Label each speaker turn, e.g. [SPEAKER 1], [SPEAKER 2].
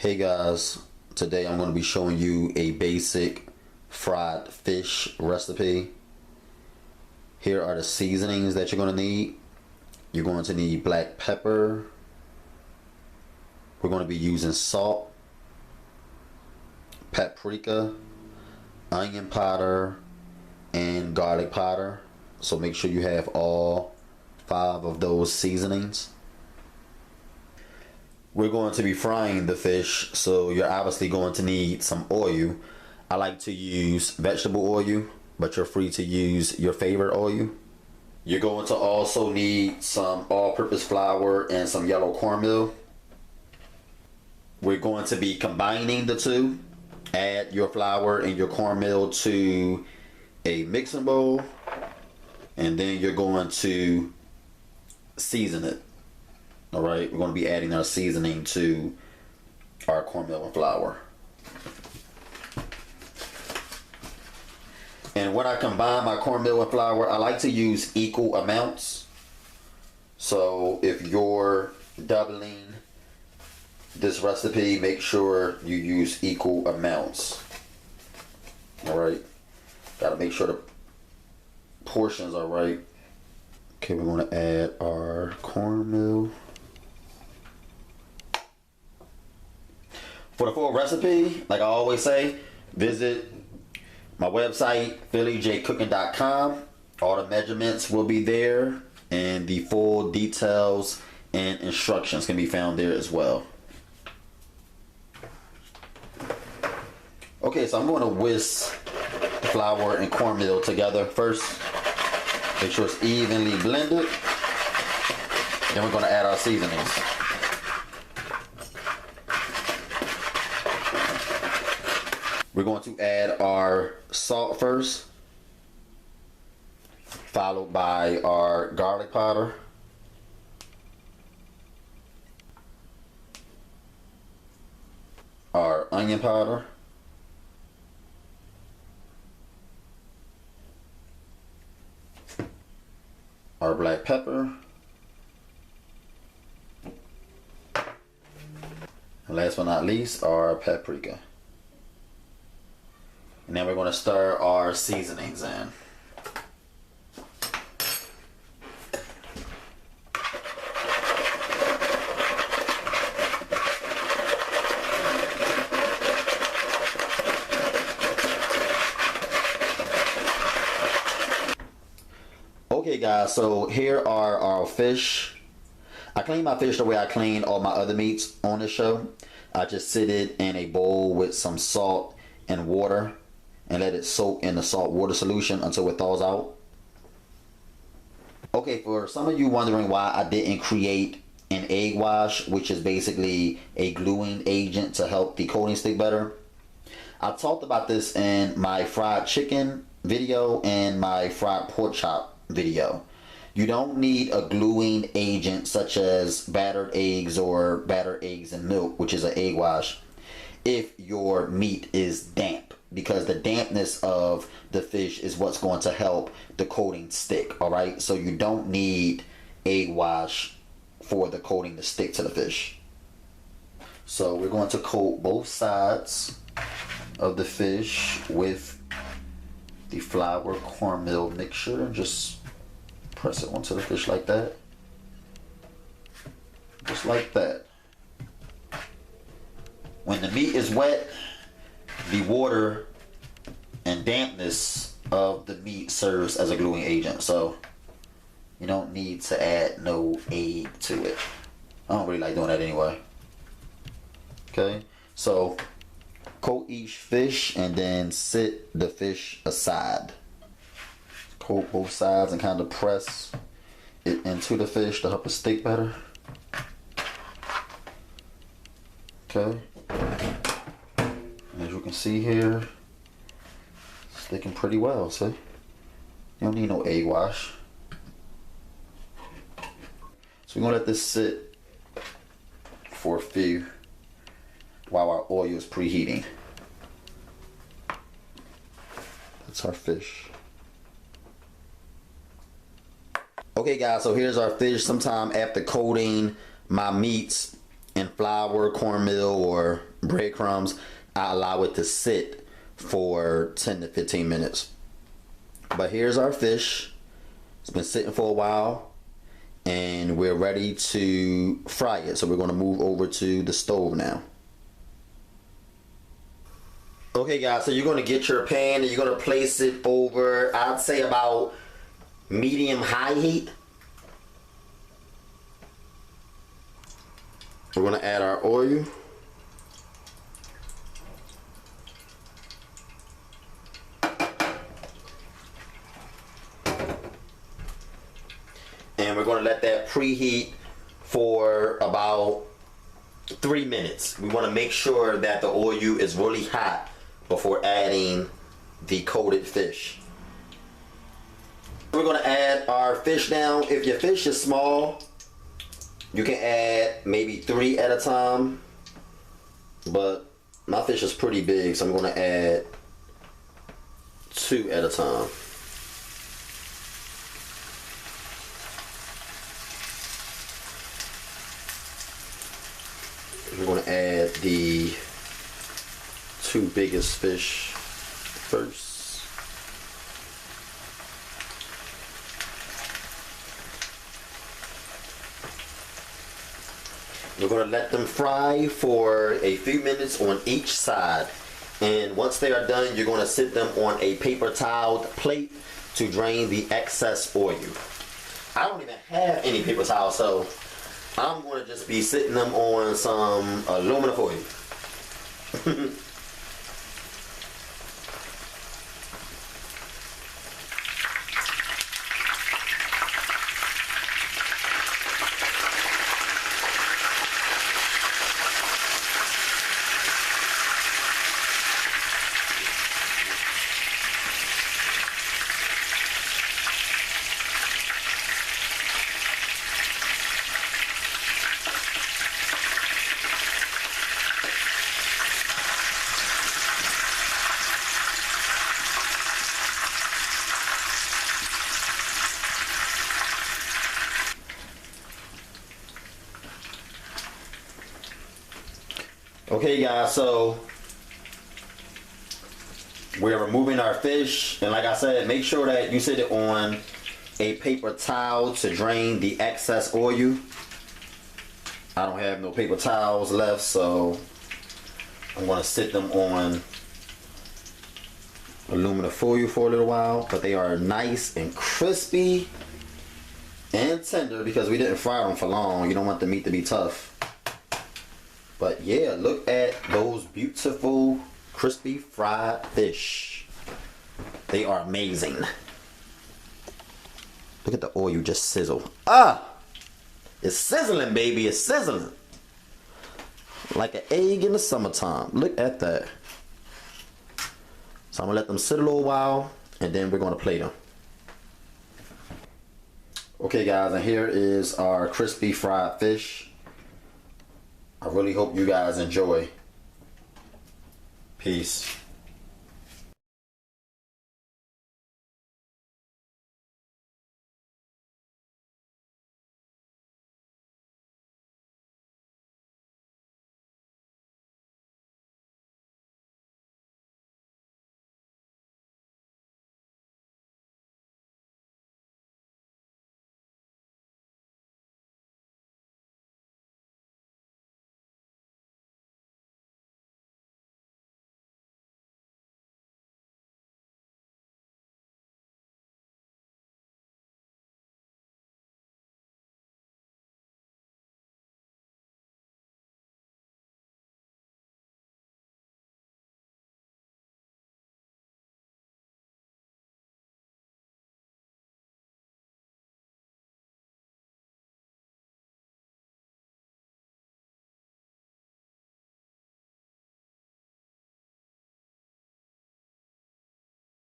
[SPEAKER 1] Hey guys, today I'm going to be showing you a basic fried fish recipe. Here are the seasonings that you're going to need. You're going to need black pepper. We're going to be using salt, paprika, onion powder, and garlic powder. So make sure you have all 5 of those seasonings. We're going to be frying the fish, so you're obviously going to need some oil. I like to use vegetable oil, but you're free to use your favorite oil. You're going to also need some all-purpose flour and some yellow cornmeal. We're going to be combining the two. Add your flour and your cornmeal to a mixing bowl, and then you're going to season it. Alright, we're going to be adding our seasoning to our cornmeal and flour. And when I combine my cornmeal and flour, I like to use equal amounts. So if you're doubling this recipe, make sure you use equal amounts. Alright, gotta make sure the portions are right. Okay, we're going to add our cornmeal. For the full recipe, like I always say, visit my website, PhillyJCooking.com. All the measurements will be there, and the full details and instructions can be found there as well. Okay, so I'm going to whisk the flour and cornmeal together first. Make sure it's evenly blended. Then we're going to add our seasonings. We're going to add our salt first, followed by our garlic powder, our onion powder, our black pepper, and last but not least, our paprika. And then we're going to stir our seasonings in. Okay guys, so here are our fish. I clean my fish the way I clean all my other meats on this show. I just sit it in a bowl with some salt and water and let it soak in the salt water solution until it thaws out. Okay, for some of you wondering why I didn't create an egg wash, which is basically a gluing agent to help the coating stick better, I talked about this in my fried chicken video and my fried pork chop video. You don't need a gluing agent such as battered eggs or battered eggs and milk, which is an egg wash, if your meat is damp, because the dampness of the fish is what's going to help the coating stick. Alright, so you don't need egg wash for the coating to stick to the fish. So we're going to coat both sides of the fish with the flour cornmeal mixture and just press it onto the fish like that. Just like that. When the meat is wet, the water and dampness of the meat serves as a gluing agent, so you don't need to add no egg to it. I don't really like doing that anyway. Okay, so coat each fish and then sit the fish aside. Coat both sides and kind of press it into the fish to help it stick better. Okay. As you can see here, sticking pretty well, see? You don't need no egg wash. So we're gonna let this sit for a few while our oil is preheating. That's our fish. Okay guys, so here's our fish. Sometime after coating my meats in flour, cornmeal, or breadcrumbs, I allow it to sit for 10 to 15 minutes. But here's our fish. It's been sitting for a while, and we're ready to fry it. So we're going to move over to the stove now. Okay guys, so you're going to get your pan and you're going to place it over, I'd say about medium-high heat. We're going to add our oil. And we're going to let that preheat for about 3 minutes. We want to make sure that the oil is really hot before adding the coated fish. We're going to add our fish now. If your fish is small, you can add maybe 3 at a time. But my fish is pretty big, so I'm going to add 2 at a time. We're going to add the 2 biggest fish first. We're going to let them fry for a few minutes on each side. And once they are done, you're going to sit them on a paper towel plate to drain the excess oil. I don't even have any paper towels, so I'm going to just be sitting them on some aluminum foil. Okay guys, so we're removing our fish, and like I said, make sure that you sit it on a paper towel to drain the excess oil. I don't have no paper towels left, so I'm going to sit them on aluminum foil for a little while. But they are nice and crispy and tender because we didn't fry them for long. You don't want the meat to be tough. But yeah, look at those beautiful crispy fried fish. They are amazing. Look at the oil just sizzle. Ah! It's sizzling, baby. It's sizzling. Like an egg in the summertime. Look at that. So I'm going to let them sit a little while, and then we're going to plate them. Okay guys, and here is our crispy fried fish. I really hope you guys enjoy. Peace.